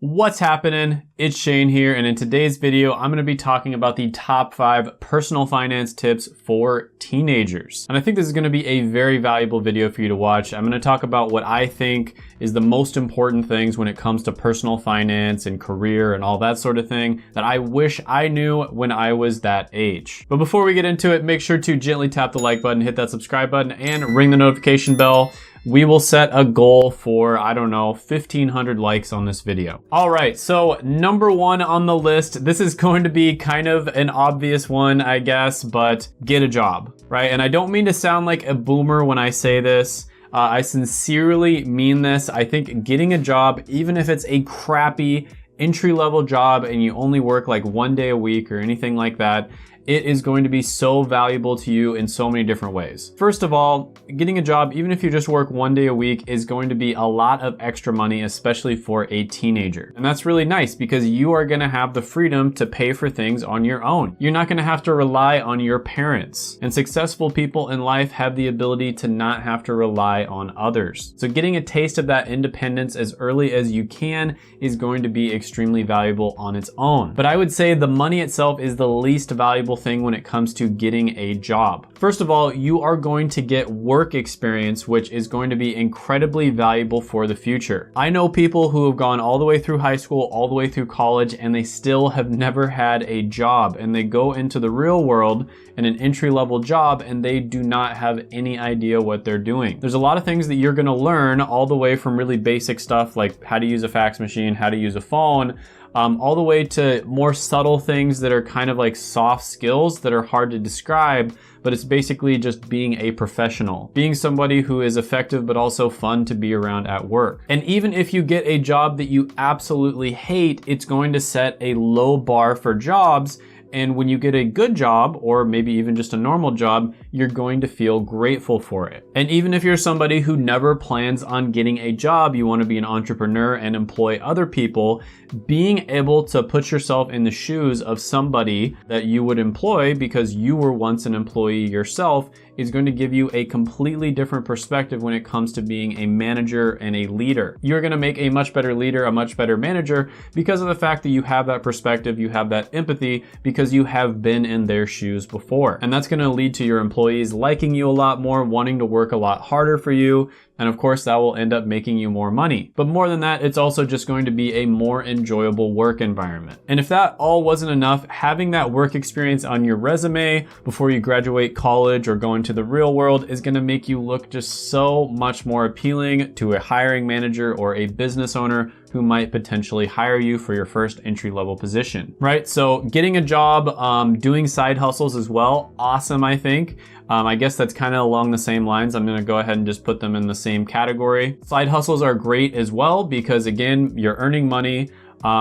What's happening? It's Shane here, and in today's video, I'm going to be talking about the top 5 personal finance tips for teenagers. And I think this is going to be a very valuable video for you to watch. I'm going to talk about what I think is the most important things when it comes to personal finance and career and all that sort of thing that I wish I knew when I was that age. But before we get into it, make sure to gently tap the like button, hit that subscribe button, and ring the notification bell. We will set a goal for, I don't know, 1,500 likes on this video. All right, so number 1 on the list, this is going to be kind of an obvious one, I guess, but get a job, right? And I don't mean to sound like a boomer when I say this. I sincerely mean this. I think getting a job, even if it's a crappy entry-level job and you only work like 1 day a week or anything like that, it is going to be so valuable to you in so many different ways. First of all, getting a job, even if you just work 1 day a week, is going to be a lot of extra money, especially for a teenager. And that's really nice because you are gonna have the freedom to pay for things on your own. You're not gonna have to rely on your parents. And successful people in life have the ability to not have to rely on others. So getting a taste of that independence as early as you can is going to be extremely valuable on its own. But I would say the money itself is the least valuable thing when it comes to getting a job. First of all, you are going to get work experience, which is going to be incredibly valuable for the future. I know people who have gone all the way through high school, all the way through college, and they still have never had a job, and they go into the real world in an entry-level job and they do not have any idea what they're doing. There's a lot of things that you're gonna learn, all the way from really basic stuff like how to use a fax machine, how to use a phone, all the way to more subtle things that are kind of like soft skills that are hard to describe, but it's basically just being a professional, being somebody who is effective but also fun to be around at work. And even if you get a job that you absolutely hate, it's going to set a low bar for jobs. And when you get a good job, or maybe even just a normal job, you're going to feel grateful for it. And even if you're somebody who never plans on getting a job, you want to be an entrepreneur and employ other people, being able to put yourself in the shoes of somebody that you would employ because you were once an employee yourself is going to give you a completely different perspective when it comes to being a manager and a leader. You're going to make a much better leader, a much better manager because of the fact that you have that perspective, you have that empathy because you have been in their shoes before. And that's going to lead to your employees liking you a lot more, wanting to work a lot harder for you. And of course, that will end up making you more money. But more than that, it's also just going to be a more enjoyable work environment. And if that all wasn't enough, having that work experience on your resume before you graduate college or go into the real world is gonna make you look just so much more appealing to a hiring manager or a business owner who might potentially hire you for your first entry-level position, right? So getting a job, doing side hustles as well, awesome, I think. I guess that's kind of along the same lines. I'm gonna go ahead and just put them in the same category. Side hustles are great as well because again, you're earning money.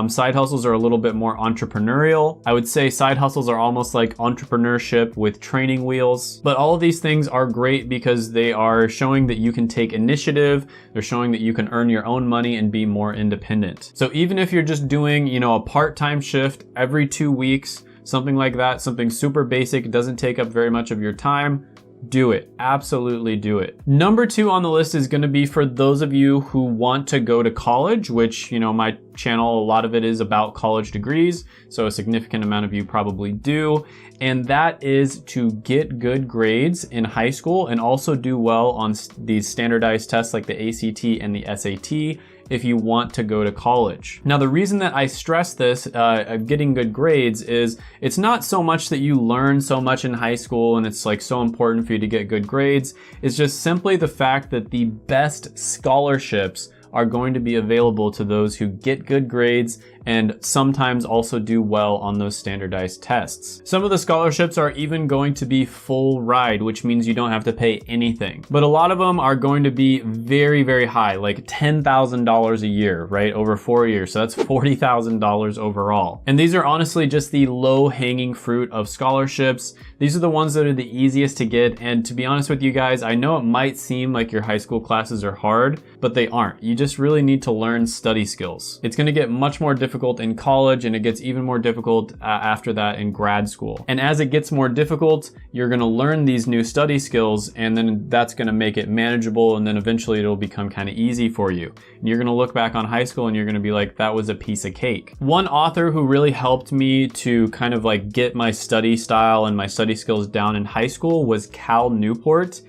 Side hustles are a little bit more entrepreneurial. I would say side hustles are almost like entrepreneurship with training wheels. But all of these things are great because they are showing that you can take initiative. They're showing that you can earn your own money and be more independent. So even if you're just doing, a part-time shift every 2 weeks, something like that, something super basic, doesn't take up very much of your time, do it. Absolutely do it. Number 2 on the list is going to be for those of you who want to go to college, which, my channel, a lot of it is about college degrees. So a significant amount of you probably do. And that is to get good grades in high school and also do well on these standardized tests like the ACT and the SAT if you want to go to college. Now, the reason that I stress this, getting good grades, is it's not so much that you learn so much in high school and it's like so important for you to get good grades. It's just simply the fact that the best scholarships are going to be available to those who get good grades and sometimes also do well on those standardized tests. Some of the scholarships are even going to be full ride, which means you don't have to pay anything. But a lot of them are going to be very, very high, like $10,000 a year, right? Over 4 years. So that's $40,000 overall. And these are honestly just the low-hanging fruit of scholarships. These are the ones that are the easiest to get. And to be honest with you guys, I know it might seem like your high school classes are hard, but they aren't. You just really need to learn study skills. It's gonna get much more difficult in college, and it gets even more difficult after that in grad school. And as it gets more difficult, you're gonna learn these new study skills, and then that's gonna make it manageable, and then eventually it'll become kind of easy for you. And you're gonna look back on high school and you're gonna be like, that was a piece of cake. One author who really helped me to kind of like get my study style and my study skills down in high school was Cal Newport.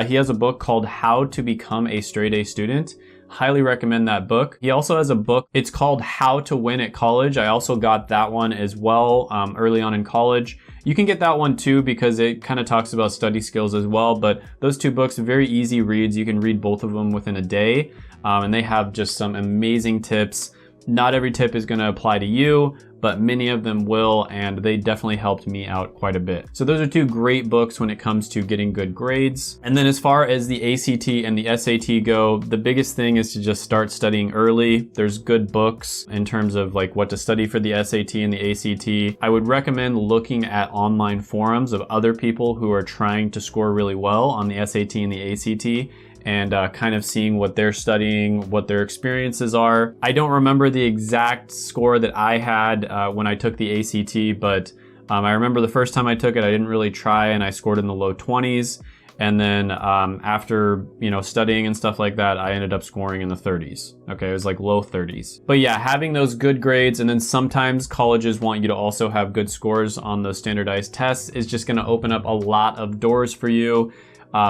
He has a book called How to Become a Straight A Student. Highly recommend that book. He also has a book, it's called How to Win at College. I also got that one as well early on in college. You can get that one too because it kind of talks about study skills as well, but those two books are very easy reads. You can read both of them within a day, and they have just some amazing tips. Not every tip is gonna apply to you, but many of them will, and they definitely helped me out quite a bit. So those are two great books when it comes to getting good grades. And then as far as the ACT and the SAT go, the biggest thing is to just start studying early. There's good books in terms of like what to study for the SAT and the ACT. I would recommend looking at online forums of other people who are trying to score really well on the SAT and the ACT, and kind of seeing what they're studying, what their experiences are. I don't remember the exact score that I had when I took the ACT, but I remember the first time I took it, I didn't really try, and I scored in the low 20s. And then after, studying and stuff like that, I ended up scoring in the 30s. Okay, it was like low 30s. But yeah, having those good grades, and then sometimes colleges want you to also have good scores on those standardized tests, is just gonna open up a lot of doors for you.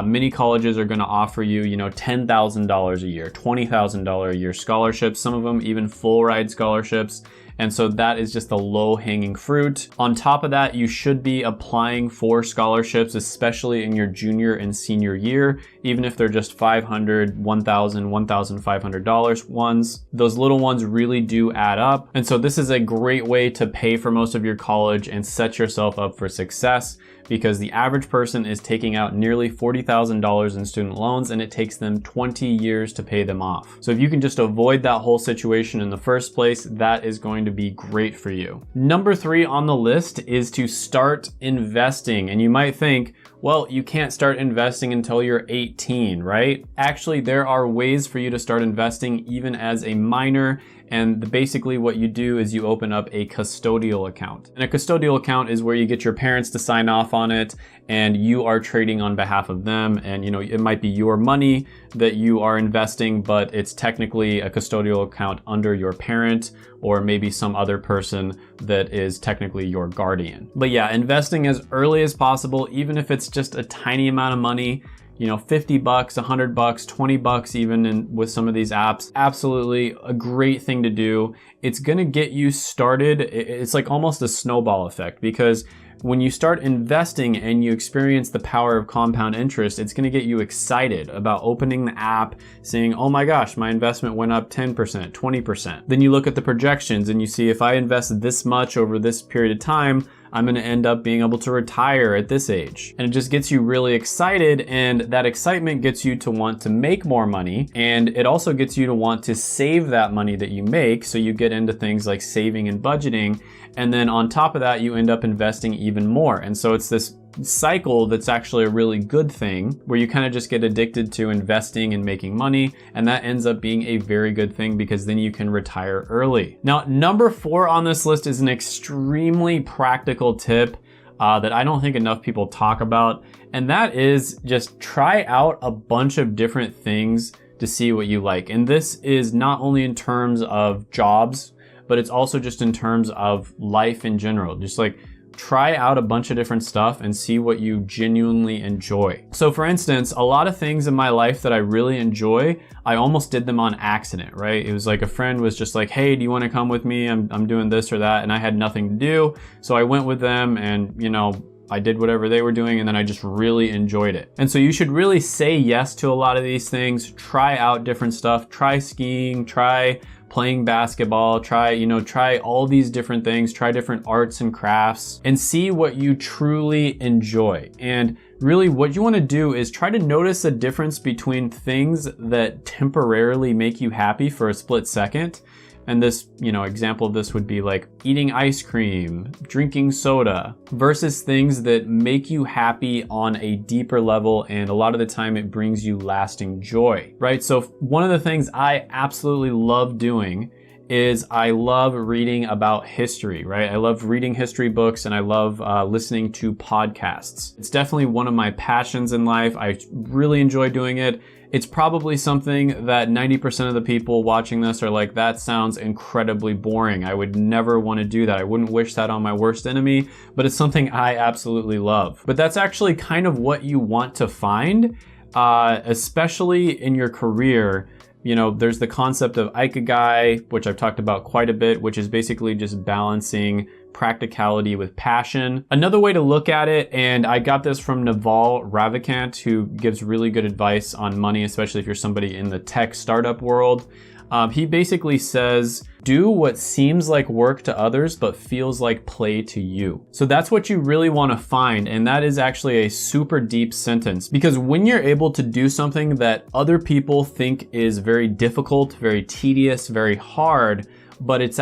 Many colleges are going to offer you, $10,000 a year, $20,000 a year scholarships, some of them even full ride scholarships. And so that is just the low hanging fruit. On top of that, you should be applying for scholarships, especially in your junior and senior year, even if they're just $500, $1,000, $1,500 ones. Those little ones really do add up. And so this is a great way to pay for most of your college and set yourself up for success, because the average person is taking out nearly $40,000 in student loans, and it takes them 20 years to pay them off. So if you can just avoid that whole situation in the first place, that is going to be great for you. Number 3 on the list is to start investing. And you might think, well, you can't start investing until you're 18, right? Actually, there are ways for you to start investing even as a minor. And basically what you do is you open up a custodial account. And a custodial account is where you get your parents to sign off on it, and you are trading on behalf of them. And it might be your money that you are investing, but it's technically a custodial account under your parent, or maybe some other person that is technically your guardian. But yeah, investing as early as possible, even if it's just a tiny amount of money, $50, $100, $20 even with some of these apps. Absolutely a great thing to do. It's gonna get you started. It's like almost a snowball effect, because when you start investing and you experience the power of compound interest, it's gonna get you excited about opening the app, saying, oh my gosh, my investment went up 10%, 20%. Then you look at the projections and you see, if I invest this much over this period of time, I'm gonna end up being able to retire at this age. And it just gets you really excited, and that excitement gets you to want to make more money, and it also gets you to want to save that money that you make, so you get into things like saving and budgeting, and then on top of that, you end up investing even more. And so it's this cycle that's actually a really good thing, where you kind of just get addicted to investing and making money, and that ends up being a very good thing, because then you can retire early. Now, number 4 on this list is an extremely practical tip that I don't think enough people talk about, and that is just try out a bunch of different things to see what you like. And this is not only in terms of jobs, but it's also just in terms of life in general. Just like try out a bunch of different stuff and see what you genuinely enjoy. So for instance, a lot of things in my life that I really enjoy, I almost did them on accident, right? It was like a friend was just like, hey, do you want to come with me? I'm doing this or that. And I had nothing to do. So I went with them, and I did whatever they were doing, and then I just really enjoyed it. And so you should really say yes to a lot of these things. Try out different stuff. Try skiing, try playing basketball, try all these different things, try different arts and crafts, and see what you truly enjoy. And really what you want to do is try to notice a difference between things that temporarily make you happy for a split second And this, example of this would be like eating ice cream, drinking soda, versus things that make you happy on a deeper level, and a lot of the time it brings you lasting joy, right? So one of the things I absolutely love doing is I love reading about history, right? I love reading history books, and I love listening to podcasts. It's definitely one of my passions in life. I really enjoy doing it. It's probably something that 90% of the people watching this are like, that sounds incredibly boring. I would never want to do that. I wouldn't wish that on my worst enemy, but it's something I absolutely love. But that's actually kind of what you want to find, especially in your career. There's the concept of ikigai, which I've talked about quite a bit, which is basically just balancing practicality with passion. Another way to look at it, and I got this from Naval Ravikant, who gives really good advice on money, especially if you're somebody in the tech startup world. He basically says, do what seems like work to others, but feels like play to you. So that's what you really want to find. And that is actually a super deep sentence, because when you're able to do something that other people think is very difficult, very tedious, very hard, but it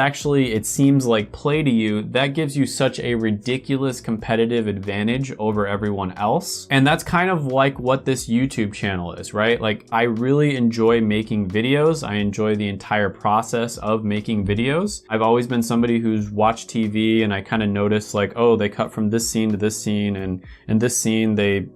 seems like play to you, that gives you such a ridiculous competitive advantage over everyone else. And that's kind of like what this YouTube channel is, right? Like, I really enjoy making videos. I enjoy the entire process of making videos. I've always been somebody who's watched TV, and I kind of noticed like, oh, they cut from this scene to this scene, and in this scene they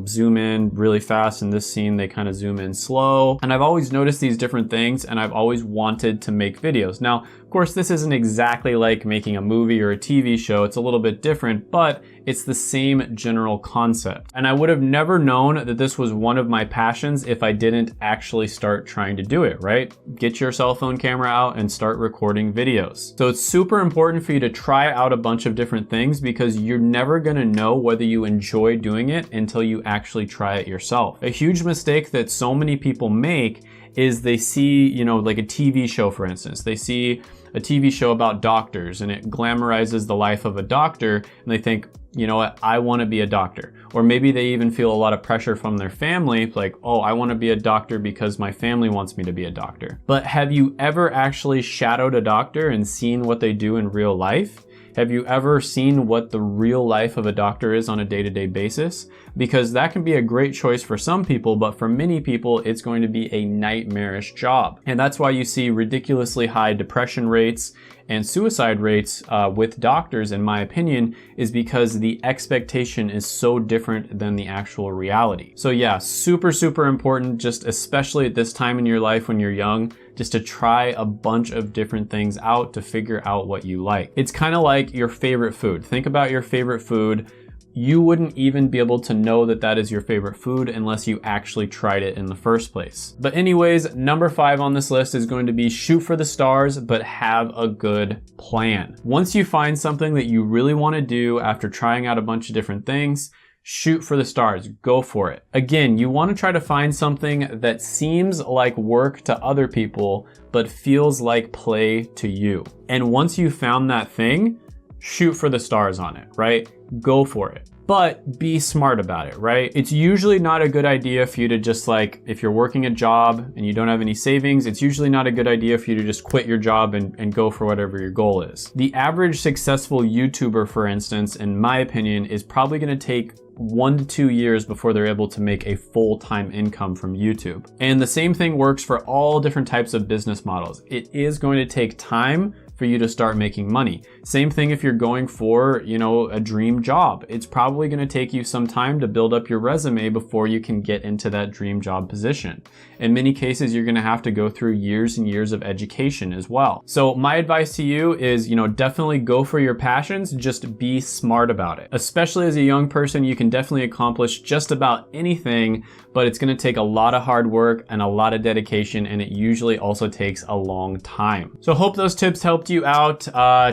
zoom in really fast. In this scene, they kind of zoom in slow. And I've always noticed these different things, and I've always wanted to make videos. Now, of course, this isn't exactly like making a movie or a TV show. It's a little bit different, but it's the same general concept. And I would have never known that this was one of my passions if I didn't actually start trying to do it, right? Get your cell phone camera out and start recording videos. So it's super important for you to try out a bunch of different things, because you're never gonna know whether you enjoy doing it until you actually try it yourself. A huge mistake that so many people make is they see, like a TV show, for instance. They see a TV show about doctors, and it glamorizes the life of a doctor, and they think, you know what, I want to be a doctor. Or maybe they even feel a lot of pressure from their family, like, oh, I want to be a doctor because my family wants me to be a doctor. But have you ever actually shadowed a doctor and seen what they do in real life? Have you ever seen what the real life of a doctor is on a day-to-day basis? Because that can be a great choice for some people, but for many people, it's going to be a nightmarish job. And that's why you see ridiculously high depression rates and suicide rates with doctors, in my opinion, is because the expectation is so different than the actual reality. So yeah, super, super important, just especially at this time in your life when you're young, just to try a bunch of different things out to figure out what you like. It's kind of like your favorite food. Think about your favorite food. You wouldn't even be able to know that that is your favorite food unless you actually tried it in the first place. But anyways, number 5 on this list is going to be shoot for the stars, but have a good plan. Once you find something that you really want to do after trying out a bunch of different things, shoot for the stars, go for it. Again, you want to try to find something that seems like work to other people, but feels like play to you. And once you found that thing, shoot for the stars on it, right? Go for it. But be smart about it, right? It's usually not a good idea for you to just like, if you're working a job and you don't have any savings, it's usually not a good idea for you to just quit your job and go for whatever your goal is. The average successful YouTuber, for instance, in my opinion, is probably gonna take 1 to 2 years before they're able to make a full-time income from YouTube. And the same thing works for all different types of business models. It is going to take time for you to start making money. Same thing if you're going for, a dream job. It's probably gonna take you some time to build up your resume before you can get into that dream job position. In many cases, you're gonna have to go through years and years of education as well. So my advice to you is, definitely go for your passions, just be smart about it. Especially as a young person, you can definitely accomplish just about anything, but it's gonna take a lot of hard work and a lot of dedication, and it usually also takes a long time. So hope those tips helped you out.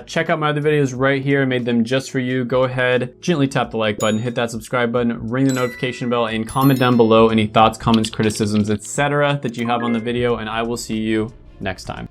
Check out my other videos right here. I made them just for you. Go ahead, gently tap the like button, hit that subscribe button, ring the notification bell, and comment down below any thoughts, comments, criticisms, etc. that you have on the video, and I will see you next time.